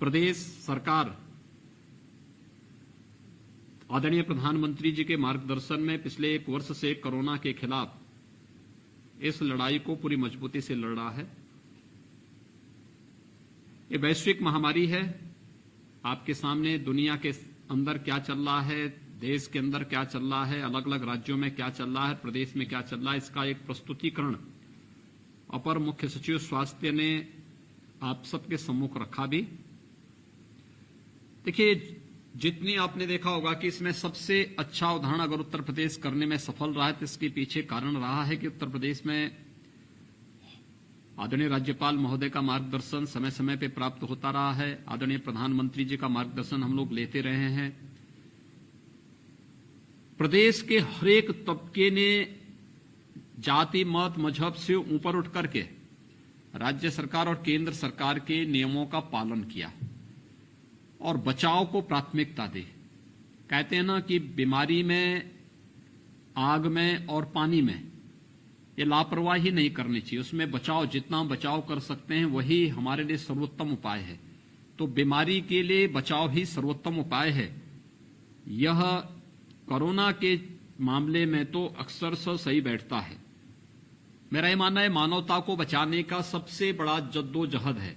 प्रदेश सरकार आदरणीय प्रधानमंत्री जी के मार्गदर्शन में पिछले 1 वर्ष से कोरोना के खिलाफ इस लड़ाई को पूरी मजबूती से लड़ रहा है। ये वैश्विक महामारी है। आपके सामने दुनिया के अंदर क्या चल रहा है, देश के अंदर क्या चल रहा है, अलग अलग राज्यों में क्या चल रहा है, प्रदेश में क्या चल रहा है, इसका एक प्रस्तुतिकरण अपर मुख्य सचिव स्वास्थ्य ने आप सबके सम्मुख रखा भी। देखिए, जितनी आपने देखा होगा कि इसमें सबसे अच्छा उदाहरण अगर उत्तर प्रदेश करने में सफल रहा है तो इसके पीछे कारण रहा है कि उत्तर प्रदेश में आदरणीय राज्यपाल महोदय का मार्गदर्शन समय समय पे प्राप्त होता रहा है। आदरणीय प्रधानमंत्री जी का मार्गदर्शन हम लोग लेते रहे हैं। प्रदेश के हर एक तबके ने जाति मत मजहब से ऊपर उठ करके राज्य सरकार और केंद्र सरकार के नियमों का पालन किया और बचाव को प्राथमिकता दी। कहते हैं ना कि बीमारी में, आग में और पानी में ये लापरवाही नहीं करनी चाहिए। उसमें बचाव, जितना बचाव कर सकते हैं वही हमारे लिए सर्वोत्तम उपाय है। तो बीमारी के लिए बचाव ही सर्वोत्तम उपाय है। यह कोरोना के मामले में तो अक्सर सही बैठता है। मेरा ये मानना है मानवता को बचाने का सबसे बड़ा जद्दोजहद है।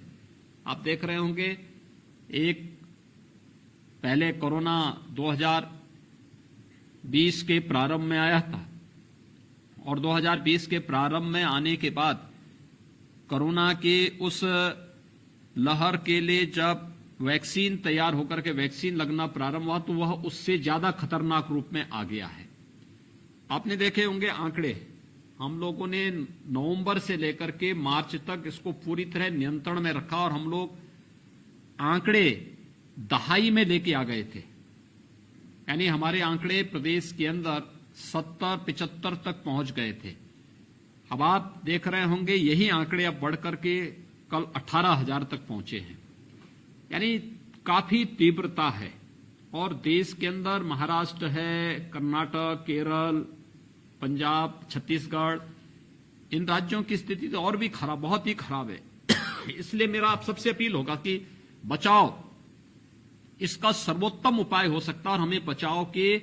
आप देख रहे होंगे, एक पहले कोरोना 2020 के प्रारंभ में आया था और 2020 के प्रारंभ में आने के बाद कोरोना के उस लहर के लिए जब वैक्सीन तैयार होकर के वैक्सीन लगना प्रारंभ हुआ तो वह उससे ज्यादा खतरनाक रूप में आ गया है। आपने देखे होंगे आंकड़े, हम लोगों ने नवंबर से लेकर के मार्च तक इसको पूरी तरह नियंत्रण में रखा और हम लोग आंकड़े दहाई में लेके आ गए थे। यानी हमारे आंकड़े प्रदेश के अंदर 70-75 तक पहुंच गए थे। अब आप देख रहे होंगे यही आंकड़े अब बढ़ करके कल 18,000 तक पहुंचे हैं। यानी काफी तीव्रता है। और देश के अंदर महाराष्ट्र है, कर्नाटक, केरल, पंजाब, छत्तीसगढ़, इन राज्यों की स्थिति तो और भी खराब, बहुत ही खराब है। इसलिए मेरा आप सबसे अपील होगा कि बचाव इसका सर्वोत्तम उपाय हो सकता है और हमें बचाव के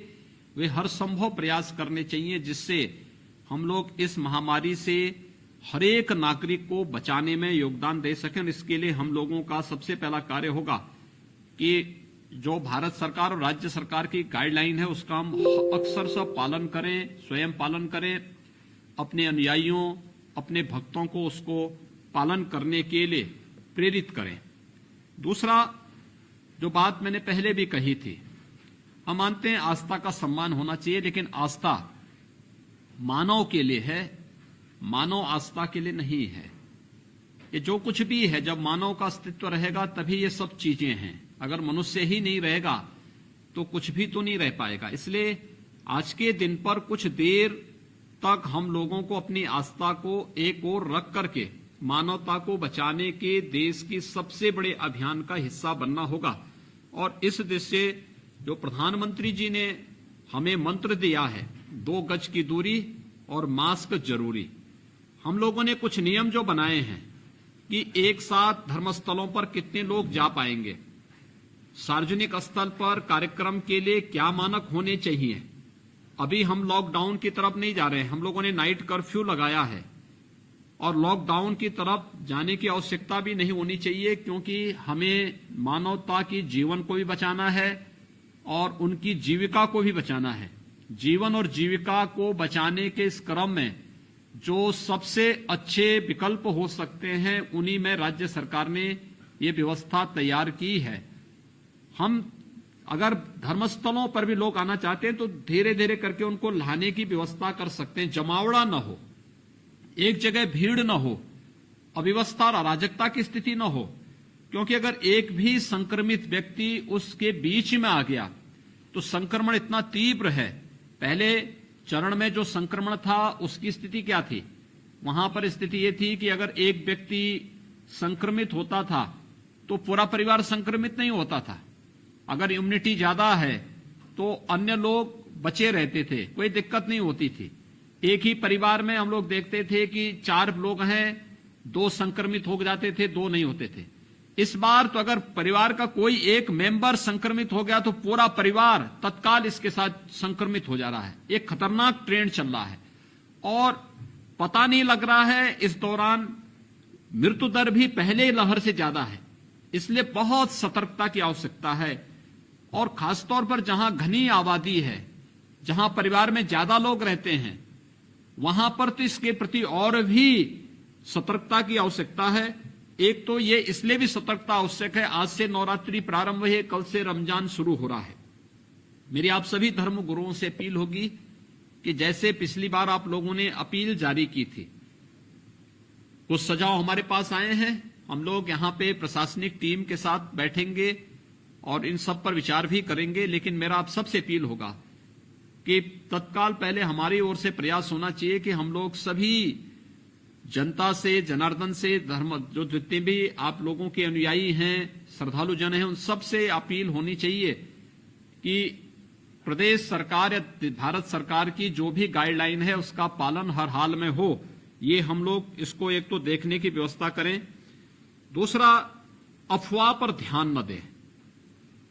वे हर संभव प्रयास करने चाहिए जिससे हम लोग इस महामारी से हर एक नागरिक को बचाने में योगदान दे सकें। और इसके लिए हम लोगों का सबसे पहला कार्य होगा कि जो भारत सरकार और राज्य सरकार की गाइडलाइन है उसका हम अक्सर सब पालन करें, स्वयं पालन करें, अपने अनुयायियों, अपने भक्तों को उसको पालन करने के लिए प्रेरित करें। दूसरा, जो बात मैंने पहले भी कही थी, हम मानते हैं आस्था का सम्मान होना चाहिए, लेकिन आस्था मानव के लिए है, मानव आस्था के लिए नहीं है। ये जो कुछ भी है, जब मानव का अस्तित्व रहेगा तभी ये सब चीजें हैं। अगर मनुष्य ही नहीं रहेगा तो कुछ भी तो नहीं रह पाएगा। इसलिए आज के दिन पर कुछ देर तक हम लोगों को अपनी आस्था को एक ओर रख करके मानवता को बचाने के देश की सबसे बड़े अभियान का हिस्सा बनना होगा। और इस देश से जो प्रधानमंत्री जी ने हमें मंत्र दिया है, 2 गज की दूरी और मास्क जरूरी, हम लोगों ने कुछ नियम जो बनाए हैं कि एक साथ धर्मस्थलों पर कितने लोग जा पाएंगे, सार्वजनिक स्थल पर कार्यक्रम के लिए क्या मानक होने चाहिए। अभी हम लॉकडाउन की तरफ नहीं जा रहे हैं, हम लोगों ने नाइट कर्फ्यू लगाया है और लॉकडाउन की तरफ जाने की आवश्यकता भी नहीं होनी चाहिए, क्योंकि हमें मानवता की जीवन को भी बचाना है और उनकी जीविका को भी बचाना है। जीवन और जीविका को बचाने के इस क्रम में जो सबसे अच्छे विकल्प हो सकते हैं उन्हीं में राज्य सरकार ने ये व्यवस्था तैयार की है। हम अगर धर्मस्थलों पर भी लोग आना चाहते हैं तो धीरे धीरे करके उनको लाने की व्यवस्था कर सकते हैं। जमावड़ा न हो, एक जगह भीड़ न हो, अव्यवस्था और अराजकता की स्थिति न हो, क्योंकि अगर एक भी संक्रमित व्यक्ति उसके बीच में आ गया तो संक्रमण इतना तीव्र है। पहले चरण में जो संक्रमण था उसकी स्थिति क्या थी? वहां पर स्थिति ये थी कि अगर एक व्यक्ति संक्रमित होता था तो पूरा परिवार संक्रमित नहीं होता था। अगर इम्यूनिटी ज्यादा है तो अन्य लोग बचे रहते थे, कोई दिक्कत नहीं होती थी। एक ही परिवार में हम लोग देखते थे कि 4 लोग हैं, 2 संक्रमित हो जाते थे, 2 नहीं होते थे। इस बार तो अगर परिवार का कोई एक मेंबर संक्रमित हो गया तो पूरा परिवार तत्काल इसके साथ संक्रमित हो जा रहा है। एक खतरनाक ट्रेंड चल रहा है और पता नहीं लग रहा है इस दौरान मृत्यु दर भी पहले लहर से ज्यादा है। इसलिए बहुत सतर्कता की आवश्यकता है और खासतौर पर जहां घनी आबादी है, जहां परिवार में ज्यादा लोग रहते हैं, वहां पर तो इसके प्रति और भी सतर्कता की आवश्यकता है। एक तो ये इसलिए भी सतर्कता आवश्यक है, आज से नवरात्रि प्रारंभ हुई है, कल से रमजान शुरू हो रहा है। मेरी आप सभी धर्म गुरुओं से अपील होगी कि जैसे पिछली बार आप लोगों ने अपील जारी की थी, कुछ सुझाव हमारे पास आए हैं, हम लोग यहां पे प्रशासनिक टीम के साथ बैठेंगे और इन सब पर विचार भी करेंगे। लेकिन मेरा आप सबसे अपील होगा कि तत्काल पहले हमारी ओर से प्रयास होना चाहिए कि हम लोग सभी जनता से, जनार्दन से, धर्म जो जितने भी आप लोगों के अनुयायी हैं, श्रद्धालु जन हैं, उन सब से अपील होनी चाहिए कि प्रदेश सरकार या भारत सरकार की जो भी गाइडलाइन है उसका पालन हर हाल में हो। ये हम लोग इसको एक तो देखने की व्यवस्था करें। दूसरा, अफवाह पर ध्यान न दें।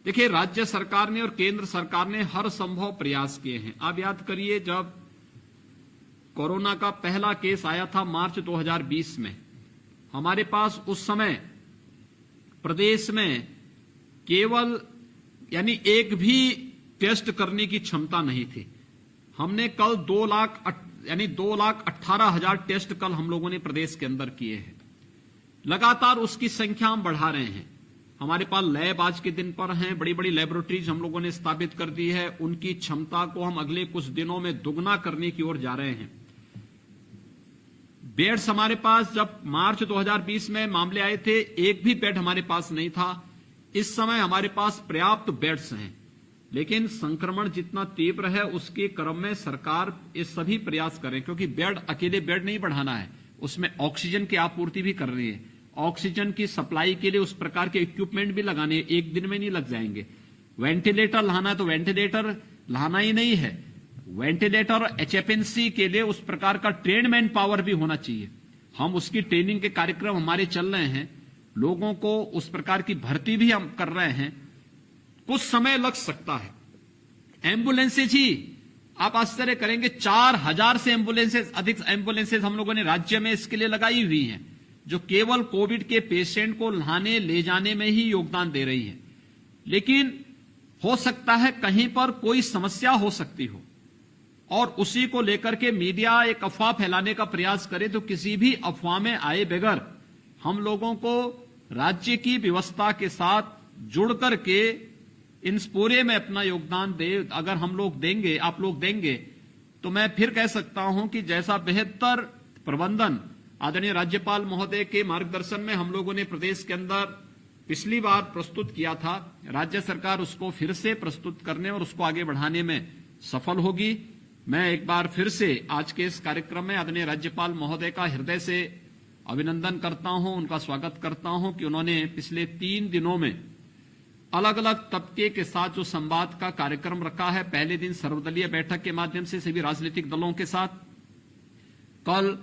देखिए, राज्य सरकार ने और केंद्र सरकार ने हर संभव प्रयास किए हैं। आप याद करिए, जब कोरोना का पहला केस आया था मार्च 2020 में, हमारे पास उस समय प्रदेश में केवल यानी एक भी टेस्ट करने की क्षमता नहीं थी। हमने कल 2,18,000 टेस्ट कल हम लोगों ने प्रदेश के अंदर किए हैं। लगातार उसकी संख्या हम बढ़ा रहे हैं। हमारे पास लैब आज के दिन पर हैं, बड़ी बड़ी लेबोरेटरीज हम लोगों ने स्थापित कर दी है। उनकी क्षमता को हम अगले कुछ दिनों में दुगना करने की ओर जा रहे हैं। बेड्स हमारे पास जब मार्च 2020 में मामले आए थे, एक भी बेड हमारे पास नहीं था। इस समय हमारे पास पर्याप्त बेड्स हैं, लेकिन संक्रमण जितना तीव्र है उसके क्रम में सरकार ये सभी प्रयास करे, क्योंकि बेड अकेले बेड नहीं बढ़ाना है, उसमें ऑक्सीजन की आपूर्ति भी कर रही है। ऑक्सीजन की सप्लाई के लिए उस प्रकार के इक्विपमेंट भी लगाने, एक दिन में नहीं लग जाएंगे। वेंटिलेटर लाना है तो वेंटिलेटर लाना ही नहीं है, वेंटिलेटर एचएफएनसी के लिए उस प्रकार का ट्रेन मैन पावर भी होना चाहिए। हम उसकी ट्रेनिंग के कार्यक्रम हमारे चल रहे हैं, लोगों को उस प्रकार की भर्ती भी हम कर रहे हैं। कुछ समय लग सकता है। एम्बुलेंसेज ही आप आश्चर्य करेंगे, 4,000 से अधिक एम्बुलेंसेज हम लोगों ने राज्य में इसके लिए लगाई हुई हैं, जो केवल कोविड के पेशेंट को लाने ले जाने में ही योगदान दे रही है। लेकिन हो सकता है कहीं पर कोई समस्या हो सकती हो और उसी को लेकर के मीडिया एक अफवाह फैलाने का प्रयास करे, तो किसी भी अफवाह में आए बगैर हम लोगों को राज्य की व्यवस्था के साथ जुड़ करके इन पूरे में अपना योगदान दे। अगर हम लोग देंगे, आप लोग देंगे, तो मैं फिर कह सकता हूं कि जैसा बेहतर प्रबंधन आदरणीय राज्यपाल महोदय के मार्गदर्शन में हम लोगों ने प्रदेश के अंदर पिछली बार प्रस्तुत किया था, राज्य सरकार उसको फिर से प्रस्तुत करने और उसको आगे बढ़ाने में सफल होगी। मैं एक बार फिर से आज के इस कार्यक्रम में आदरणीय राज्यपाल महोदय का हृदय से अभिनंदन करता हूं, उनका स्वागत करता हूं कि उन्होंने पिछले 3 दिनों में अलग अलग तबके के साथ जो संवाद का कार्यक्रम रखा है। पहले दिन सर्वदलीय बैठक के माध्यम से सभी राजनीतिक दलों के साथ, कल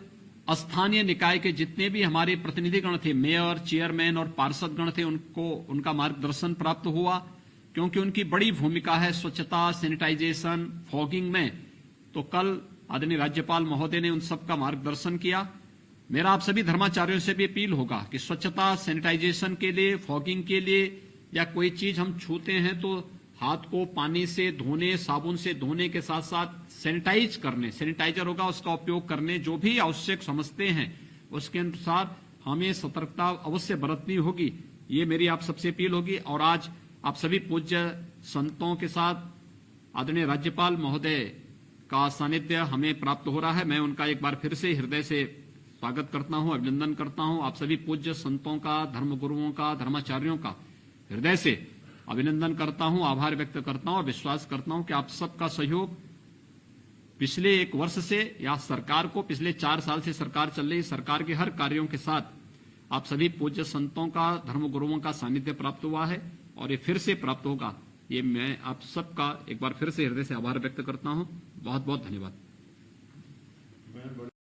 स्थानीय निकाय के जितने भी हमारे प्रतिनिधिगण थे, मेयर, चेयरमैन और पार्षदगण थे, उनको उनका मार्गदर्शन प्राप्त हुआ, क्योंकि उनकी बड़ी भूमिका है स्वच्छता, सैनिटाइजेशन, फॉगिंग में। तो कल आदरणीय राज्यपाल महोदय ने उन सबका मार्गदर्शन किया। मेरा आप सभी धर्माचार्यों से भी अपील होगा कि स्वच्छता, सैनिटाइजेशन के लिए, फॉगिंग के लिए या कोई चीज हम छूते हैं तो हाथ को पानी से धोने, साबुन से धोने के साथ साथ सैनिटाइज करने, सैनिटाइजर होगा उसका उपयोग करने, जो भी आवश्यक समझते हैं उसके अनुसार हमें सतर्कता अवश्य बरतनी होगी। ये मेरी आप सबसे अपील होगी। और आज आप सभी पूज्य संतों के साथ आदरणीय राज्यपाल महोदय का सानिध्य हमें प्राप्त हो रहा है। मैं उनका एक बार फिर से हृदय से स्वागत करता हूं, अभिनंदन करता हूं। आप सभी पूज्य संतों का, धर्मगुरुओं का, धर्माचार्यों का हृदय से अभिनंदन करता हूं, आभार व्यक्त करता हूं और विश्वास करता हूं कि आप सबका सहयोग पिछले 1 वर्ष से या सरकार को पिछले 4 साल से सरकार चल रही, सरकार के हर कार्यों के साथ आप सभी पूज्य संतों का, धर्मगुरुओं का सानिध्य प्राप्त हुआ है और ये फिर से प्राप्त होगा। ये मैं आप सबका एक बार फिर से हृदय से आभार व्यक्त करता हूं। बहुत बहुत धन्यवाद।